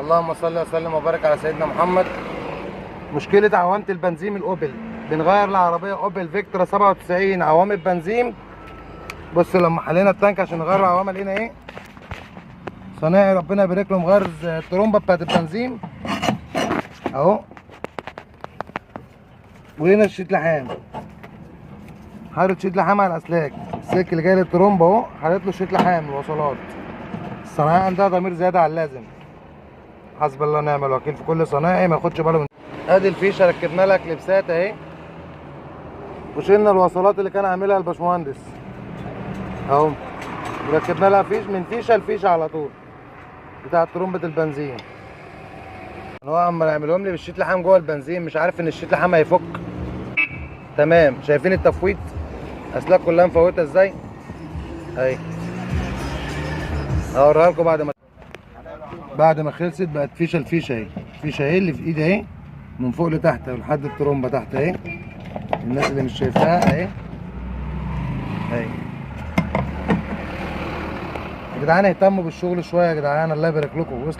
اللهم صل وسلم وبارك على سيدنا محمد. مشكلة عوامة البنزين الأوبل، بنغير العربية أوبل فيكترا 97 عوامة بنزين. بص لما حلينا التانك عشان نغير العوامة لقينا ايه؟ صنايعي ربنا يبارك له مغير الترومبة بتاعت البنزين اهو، ولقينا الشيت لحام، حاطط شيت لحام على الأسلاك، السلك اللي جاي للترومبة اهو حاطط له شيت لحام الوصلات. الصنايعي عندها ضمير زيادة على اللازم، حسب الله ونعم الوكيل في كل صنايعي ما ياخدش باله من. ادي الفيشه ركبنا لها كليبسات اهي، وشلنا الوصلات اللي كان عاملها الباشمهندس اهو، وركبنا لها فيش من فيشه لفيشه على طول بتاعت ترومبه البنزين. هو اما يعملهم لي بالشيت لحام جوه البنزين مش عارف ان الشيت لحام هيفك. تمام، شايفين التفويت؟ اسلاك كلها مفوته ازاي اهي. هوريها لكم بعد ما خلصت. بقت فيشه الفيشه اهي، الفيشه اهي اللي في ايدي اهي من فوق لتحت لحد الترومبه تحت اهي، الناس اللي مش شايفاها اهي اهي. يا جدعان اهتموا بالشغل شويه يا جدعان، الله يبارك لكم ويصلح